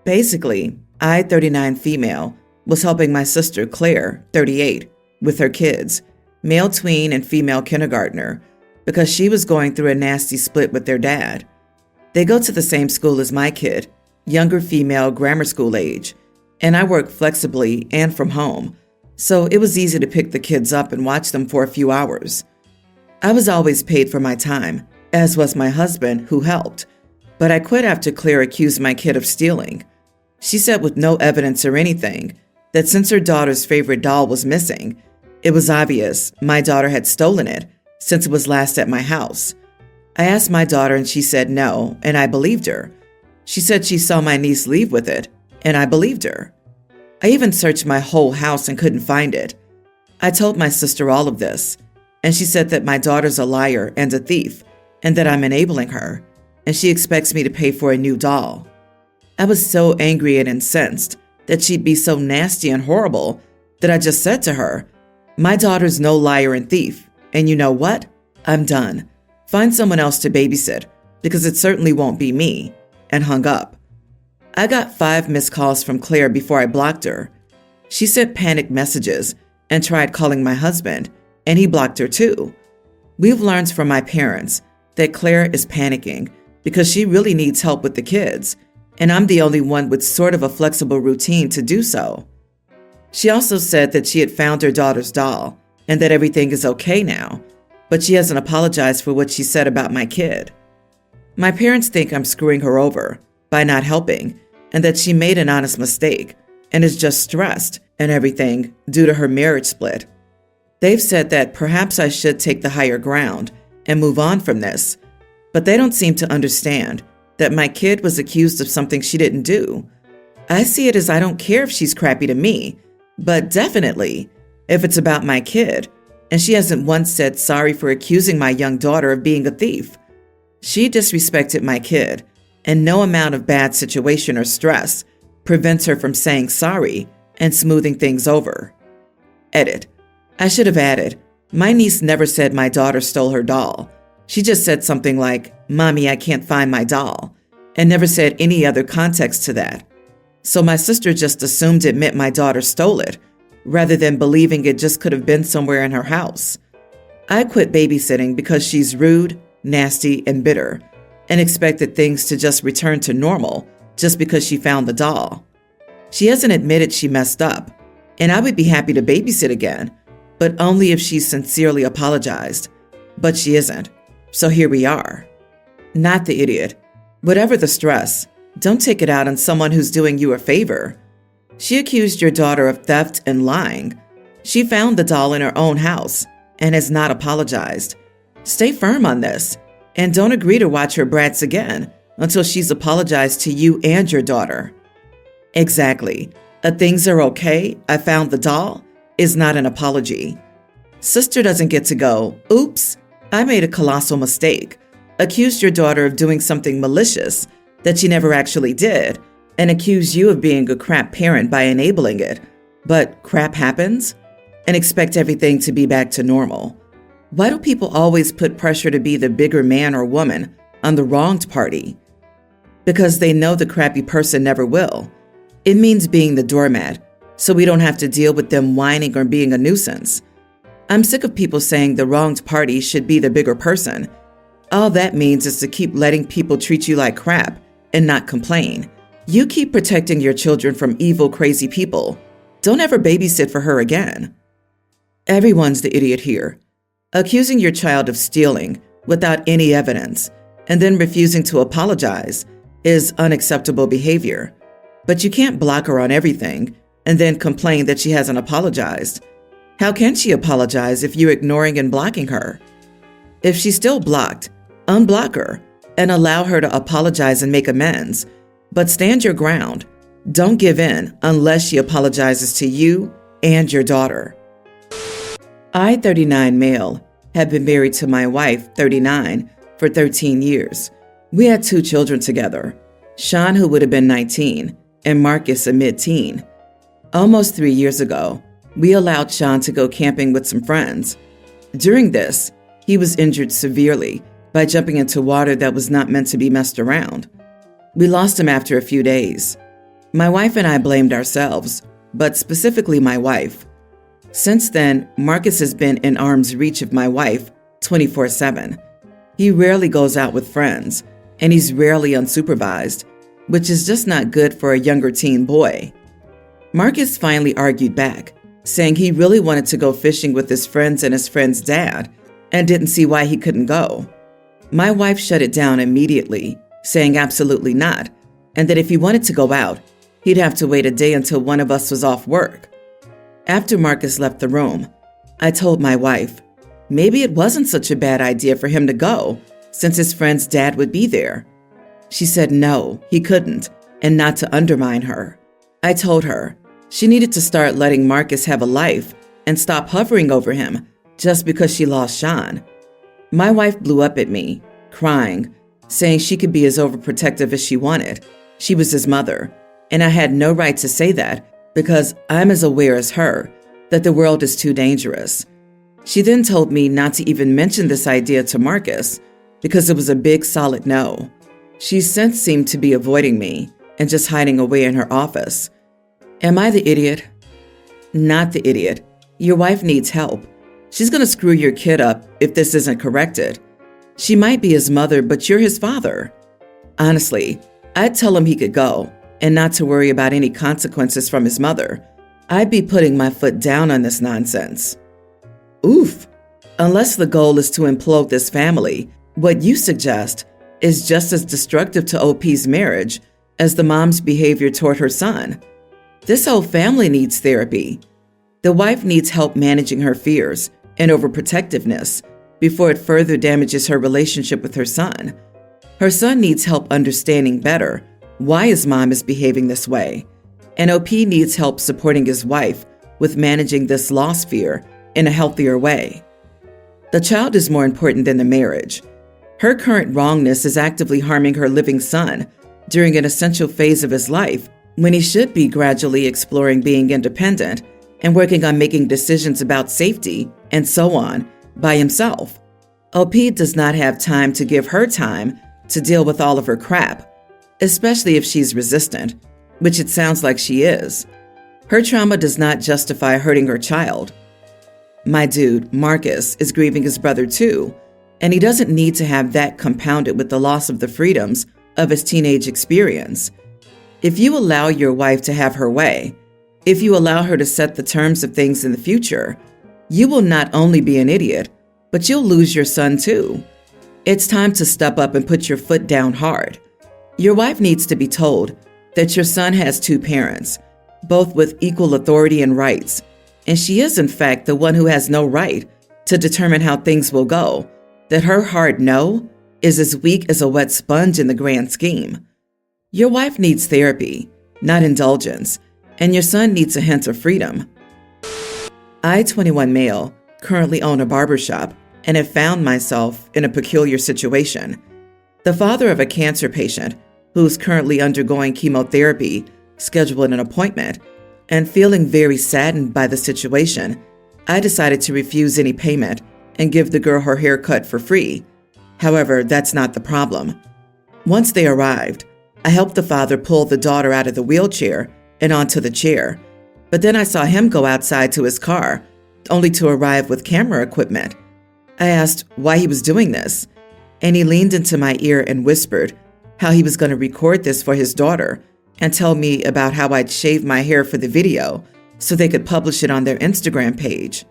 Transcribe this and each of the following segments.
Basically, I, 39 female, was helping my sister Claire, 38, with her kids, male tween and female kindergartner, because she was going through a nasty split with their dad. They go to the same school as my kid, younger female grammar school age, and I work flexibly and from home, so it was easy to pick the kids up and watch them for a few hours. I was always paid for my time, as was my husband, who helped, but I quit after Claire accused my kid of stealing. She said with no evidence or anything that since her daughter's favorite doll was missing, it was obvious my daughter had stolen it since it was last at my house. I asked my daughter and she said no, and I believed her. She said she saw my niece leave with it, and I believed her. I even searched my whole house and couldn't find it. I told my sister all of this, and she said that my daughter's a liar and a thief, and that I'm enabling her, and she expects me to pay for a new doll. I was so angry and incensed that she'd be so nasty and horrible that I just said to her, "My daughter's no liar and thief, and you know what? I'm done. Find someone else to babysit, because it certainly won't be me," and hung up. I got 5 missed calls from Claire before I blocked her. She sent panicked messages and tried calling my husband, and he blocked her too. We've learned from my parents that Claire is panicking because she really needs help with the kids, and I'm the only one with sort of a flexible routine to do so. She also said that she had found her daughter's doll and that everything is okay now, but she hasn't apologized for what she said about my kid. My parents think I'm screwing her over by not helping, and that she made an honest mistake and is just stressed and everything due to her marriage split. They've said that perhaps I should take the higher ground and move on from this, but they don't seem to understand that my kid was accused of something she didn't do. I see it as I don't care if she's crappy to me, but definitely if it's about my kid, and she hasn't once said sorry for accusing my young daughter of being a thief. She disrespected my kid, and no amount of bad situation or stress prevents her from saying sorry and smoothing things over. Edit. I should have added, my niece never said my daughter stole her doll. She just said something like, "Mommy, I can't find my doll," and never said any other context to that. So my sister just assumed it meant my daughter stole it, rather than believing it just could have been somewhere in her house. I quit babysitting because she's rude, nasty, and bitter, and expected things to just return to normal just because she found the doll. She hasn't admitted she messed up, and I would be happy to babysit again, but only if she sincerely apologized. But she isn't, so here we are. Not the idiot. Whatever the stress, don't take it out on someone who's doing you a favor. She accused your daughter of theft and lying. She found the doll in her own house and has not apologized. Stay firm on this, and don't agree to watch her brats again until she's apologized to you and your daughter. Exactly. A "things are okay, I found the doll" is not an apology. Sister doesn't get to go, "Oops, I made a colossal mistake," accuse your daughter of doing something malicious that she never actually did, and accuse you of being a crap parent by enabling it, but crap happens, and expect everything to be back to normal. Why do people always put pressure to be the bigger man or woman on the wronged party? Because they know the crappy person never will. It means being the doormat, so we don't have to deal with them whining or being a nuisance. I'm sick of people saying the wronged party should be the bigger person. All that means is to keep letting people treat you like crap and not complain. You keep protecting your children from evil, crazy people. Don't ever babysit for her again. Everyone's the idiot here. Accusing your child of stealing without any evidence and then refusing to apologize is unacceptable behavior. But you can't block her on everything and then complain that she hasn't apologized. How can she apologize if you're ignoring and blocking her? If she's still blocked, unblock her and allow her to apologize and make amends. But stand your ground. Don't give in unless she apologizes to you and your daughter. I, 39 male, have been married to my wife, 39, for 13 years. We had 2 children together, Sean, who would have been 19, and Marcus, a mid-teen. Almost 3 years ago, we allowed Sean to go camping with some friends. During this, he was injured severely by jumping into water that was not meant to be messed around. We lost him after a few days. My wife and I blamed ourselves, but specifically my wife. Since then, Marcus has been in arm's reach of my wife 24/7. He rarely goes out with friends, and he's rarely unsupervised, which is just not good for a younger teen boy. Marcus finally argued back, saying he really wanted to go fishing with his friends and his friend's dad, and didn't see why he couldn't go. My wife shut it down immediately, saying absolutely not, and that if he wanted to go out, he'd have to wait a day until one of us was off work. After Marcus left the room, I told my wife, maybe it wasn't such a bad idea for him to go, since his friend's dad would be there. She said no, he couldn't, and not to undermine her. I told her she needed to start letting Marcus have a life and stop hovering over him just because she lost Sean. My wife blew up at me, crying, saying she could be as overprotective as she wanted. She was his mother, and I had no right to say that because I'm as aware as her that the world is too dangerous. She then told me not to even mention this idea to Marcus because it was a big solid no. She's since seemed to be avoiding me and just hiding away in her office. Am I the idiot? Not the idiot. Your wife needs help. She's going to screw your kid up if this isn't corrected. She might be his mother, but you're his father. Honestly, I'd tell him he could go and not to worry about any consequences from his mother. I'd be putting my foot down on this nonsense. Oof. Unless the goal is to implode this family, what you suggest is just as destructive to OP's marriage as the mom's behavior toward her son. This whole family needs therapy. The wife needs help managing her fears and overprotectiveness before it further damages her relationship with her son. Her son needs help understanding better why his mom is behaving this way, and OP needs help supporting his wife with managing this loss fear in a healthier way. The child is more important than the marriage. Her current wrongness is actively harming her living son during an essential phase of his life when he should be gradually exploring being independent and working on making decisions about safety and so on by himself. OP does not have time to give her time to deal with all of her crap, especially if she's resistant, which it sounds like she is. Her trauma does not justify hurting her child. My dude, Marcus, is grieving his brother too, and he doesn't need to have that compounded with the loss of the freedoms of his teenage experience. If you allow your wife to have her way, if you allow her to set the terms of things in the future, you will not only be an idiot, but you'll lose your son too. It's time to step up and put your foot down hard. Your wife needs to be told that your son has two parents, both with equal authority and rights, and she is in fact the one who has no right to determine how things will go, that her hard no is as weak as a wet sponge in the grand scheme. Your wife needs therapy, not indulgence, and your son needs a hint of freedom. I, 21 male, currently own a barbershop and have found myself in a peculiar situation. The father of a cancer patient who's currently undergoing chemotherapy scheduled an appointment, and feeling very saddened by the situation, I decided to refuse any payment and give the girl her hair cut for free. However, that's not the problem. Once they arrived, I helped the father pull the daughter out of the wheelchair and onto the chair, but then I saw him go outside to his car, only to arrive with camera equipment. I asked why he was doing this, and he leaned into my ear and whispered how he was going to record this for his daughter and tell me about how I'd shave my hair for the video so they could publish it on their Instagram page.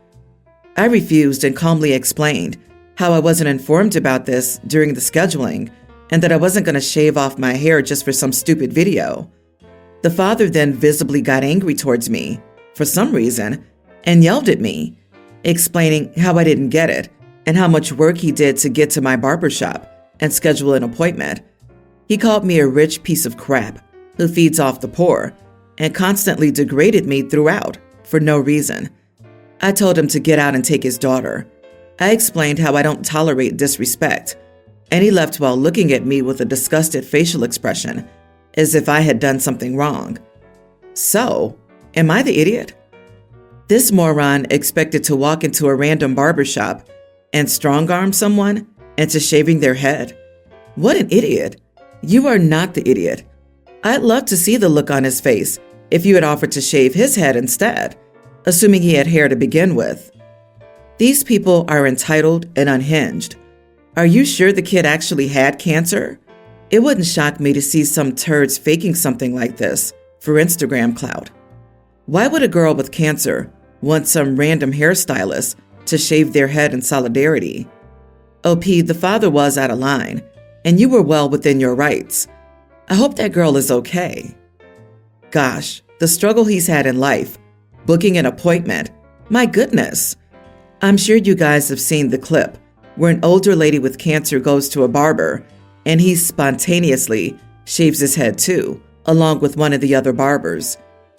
I refused and calmly explained how I wasn't informed about this during the scheduling and that I wasn't going to shave off my hair just for some stupid video. The father then visibly got angry towards me, for some reason, and yelled at me, explaining how I didn't get it and how much work he did to get to my barbershop and schedule an appointment. He called me a rich piece of crap who feeds off the poor and constantly degraded me throughout for no reason. I told him to get out and take his daughter. I explained how I don't tolerate disrespect, and he left while looking at me with a disgusted facial expression, as if I had done something wrong. So, am I the idiot? This moron expected to walk into a random barbershop and strong-arm someone into shaving their head? What an idiot. You are not the idiot. I'd love to see the look on his face if you had offered to shave his head instead, assuming he had hair to begin with. These people are entitled and unhinged. Are you sure the kid actually had cancer? It wouldn't shock me to see some turds faking something like this for Instagram clout. Why would a girl with cancer want some random hairstylist to shave their head in solidarity? OP, the father was out of line, and you were well within your rights. I hope that girl is okay. Gosh, the struggle he's had in life, booking an appointment, my goodness. I'm sure you guys have seen the clip where an older lady with cancer goes to a barber and he spontaneously shaves his head too, along with one of the other barbers.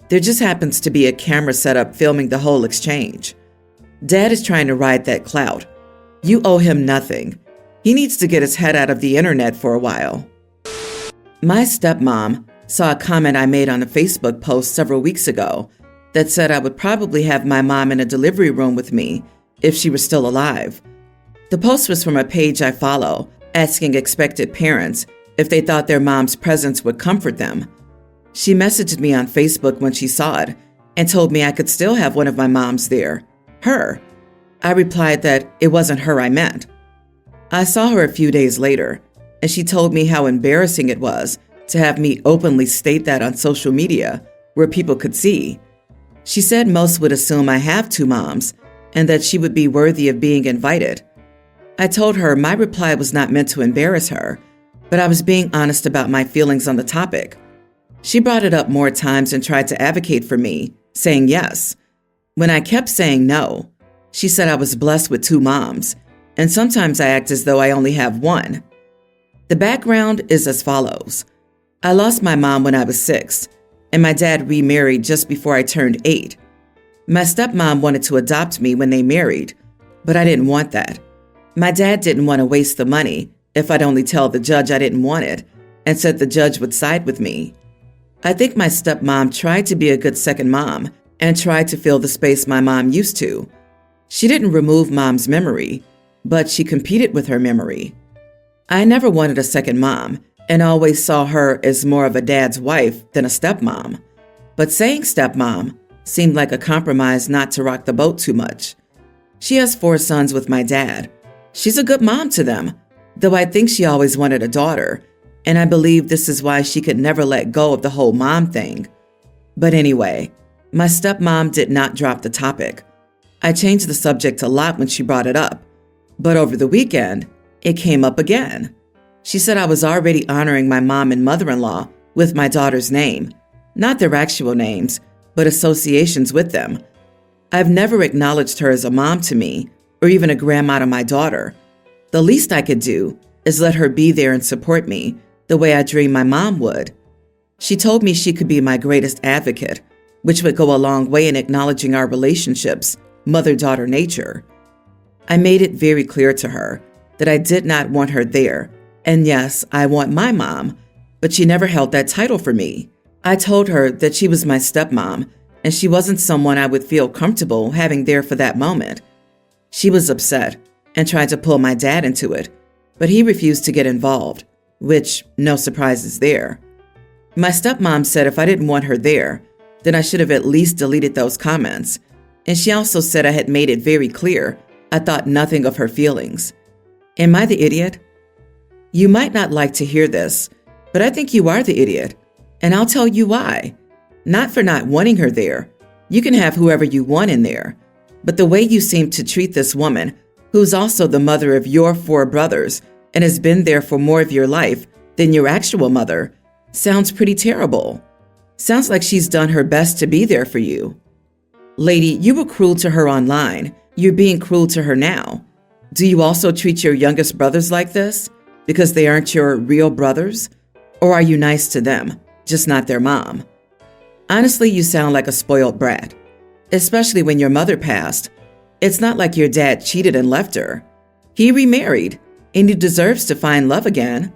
There just happens to be a camera set up filming the whole exchange. Dad is trying to ride that clout. You owe him nothing. He needs to get his head out of the internet for a while. My stepmom saw a comment I made on a Facebook post several weeks ago that said I would probably have my mom in a delivery room with me if she were still alive. The post was from a page I follow, asking expected parents if they thought their mom's presence would comfort them. She messaged me on Facebook when she saw it and told me I could still have one of my moms there. Her. I replied that it wasn't her I meant. I saw her a few days later, and she told me how embarrassing it was to have me openly state that on social media where people could see. She said most would assume I have two moms and that she would be worthy of being invited. I told her my reply was not meant to embarrass her, but I was being honest about my feelings on the topic. She brought it up more times and tried to advocate for me, saying yes. When I kept saying no, she said I was blessed with two moms, and sometimes I act as though I only have one. The background is as follows. I lost my mom when I was 6, and my dad remarried just before I turned 8. My stepmom wanted to adopt me when they married, but I didn't want that. My dad didn't want to waste the money if I'd only tell the judge I didn't want it, and said the judge would side with me. I think my stepmom tried to be a good second mom and tried to fill the space my mom used to. She didn't remove mom's memory, but she competed with her memory. I never wanted a second mom and always saw her as more of a dad's wife than a stepmom. But saying stepmom seemed like a compromise not to rock the boat too much. She has 4 sons with my dad. She's a good mom to them, though I think she always wanted a daughter, and I believe this is why she could never let go of the whole mom thing. But anyway, my stepmom did not drop the topic. I changed the subject a lot when she brought it up, but over the weekend, it came up again. She said I was already honoring my mom and mother-in-law with my daughter's name, not their actual names, but associations with them. I've never acknowledged her as a mom to me, or even a grandma to my daughter. The least I could do is let her be there and support me the way I dreamed my mom would. She told me she could be my greatest advocate, which would go a long way in acknowledging our relationship's mother-daughter nature. I made it very clear to her that I did not want her there, and yes, I want my mom, but she never held that title for me. I told her that she was my stepmom, and she wasn't someone I would feel comfortable having there for that moment. She was upset and tried to pull my dad into it, but he refused to get involved, which no surprises there. My stepmom said if I didn't want her there, then I should have at least deleted those comments, and she also said I had made it very clear I thought nothing of her feelings. Am I the idiot? You might not like to hear this, but I think you are the idiot, and I'll tell you why. Not for not wanting her there. You can have whoever you want in there, but the way you seem to treat this woman, who's also the mother of your 4 brothers and has been there for more of your life than your actual mother, sounds pretty terrible. Sounds like she's done her best to be there for you. Lady, you were cruel to her online. You're being cruel to her now. Do you also treat your youngest brothers like this because they aren't your real brothers? Or are you nice to them, just not their mom? Honestly, you sound like a spoiled brat, especially when your mother passed. It's not like your dad cheated and left her. He remarried, and he deserves to find love again.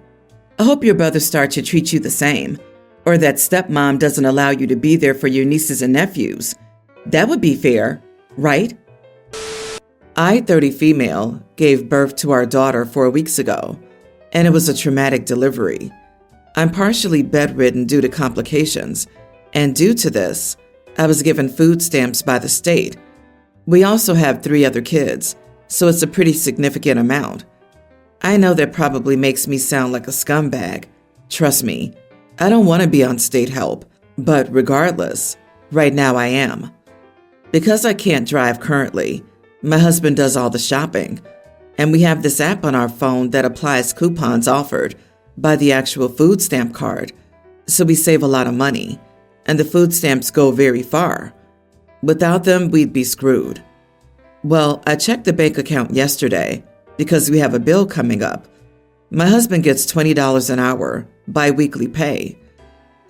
I hope your brothers start to treat you the same, or that stepmom doesn't allow you to be there for your nieces and nephews. That would be fair, right? I, 30 female, gave birth to our daughter 4 weeks ago, and it was a traumatic delivery. I'm partially bedridden due to complications, and due to this, I was given food stamps by the state. We also have 3 other kids, so it's a pretty significant amount. I know that probably makes me sound like a scumbag. Trust me, I don't want to be on state help, but regardless, right now I am. Because I can't drive currently, my husband does all the shopping, and we have this app on our phone that applies coupons offered by the actual food stamp card, so we save a lot of money, and the food stamps go very far. Without them, we'd be screwed. Well, I checked the bank account yesterday because we have a bill coming up. My husband gets $20 an hour, bi-weekly pay.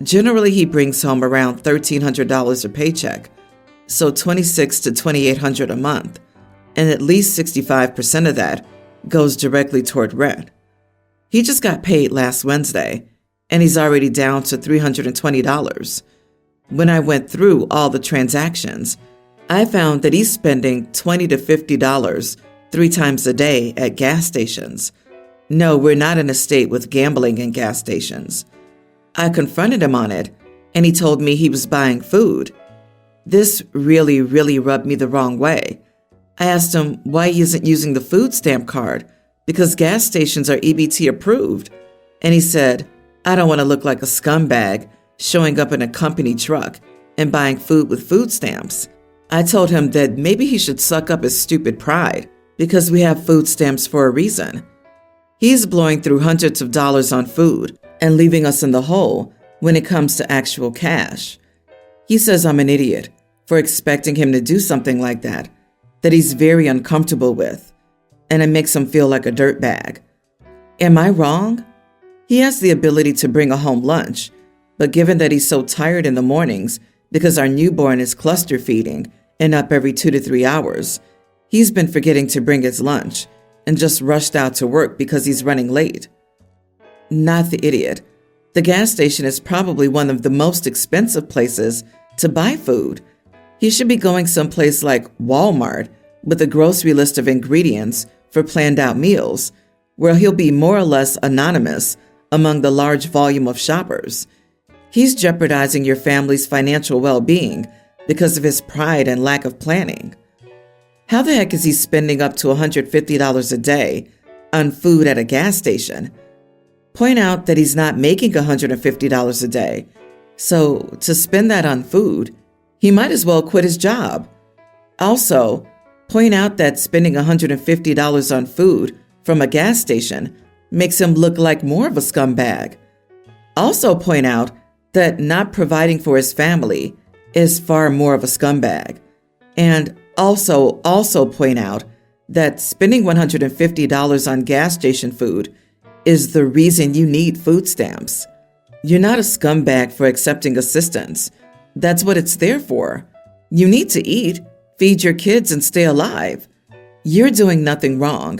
Generally, he brings home around $1,300 a paycheck, so $2,600 to $2,800 a month, and at least 65% of that goes directly toward rent. He just got paid last Wednesday, and he's already down to $320. When I went through all the transactions, I found that he's spending $20 to $50 3 times a day at gas stations. No, we're not in a state with gambling in gas stations. I confronted him on it, and he told me he was buying food. This really rubbed me the wrong way. I asked him why he isn't using the food stamp card, because gas stations are EBT approved. And he said, I don't want to look like a scumbag showing up in a company truck and buying food with food stamps. I told him that maybe he should suck up his stupid pride because we have food stamps for a reason. He's blowing through hundreds of dollars on food and leaving us in the hole when it comes to actual cash. He says I'm an idiot for expecting him to do something like that he's very uncomfortable with, and it makes him feel like a dirtbag. Am I wrong? He has the ability to bring a home lunch, but given that he's so tired in the mornings because our newborn is cluster feeding and up every 2 to 3 hours, he's been forgetting to bring his lunch and just rushed out to work because he's running late. Not the idiot. The gas station is probably one of the most expensive places to buy food. He should be going someplace like Walmart with a grocery list of ingredients for planned out meals, where he'll be more or less anonymous among the large volume of shoppers. He's jeopardizing your family's financial well-being because of his pride and lack of planning. How the heck is he spending up to $150 a day on food at a gas station? Point out that he's not making $150 a day, so to spend that on food, he might as well quit his job. Also, point out that spending $150 on food from a gas station makes him look like more of a scumbag. Also point out that not providing for his family is far more of a scumbag. And also point out that spending $150 on gas station food is the reason you need food stamps. You're not a scumbag for accepting assistance. That's what it's there for. You need to eat, feed your kids, and stay alive. You're doing nothing wrong.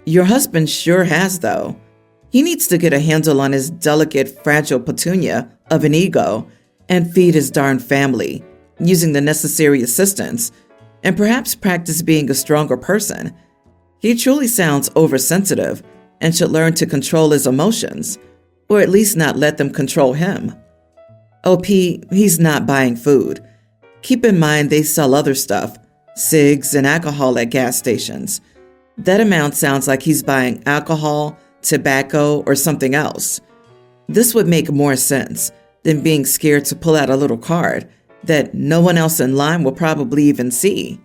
Your husband sure has, though. He needs to get a handle on his delicate, fragile petunia of an ego and feed his darn family, using the necessary assistance, and perhaps practice being a stronger person. He truly sounds oversensitive and should learn to control his emotions, or at least not let them control him. OP, he's not buying food. Keep in mind they sell other stuff, cigs and alcohol at gas stations. That amount sounds like he's buying alcohol, tobacco, or something else. This would make more sense than being scared to pull out a little card that no one else in line will probably even see.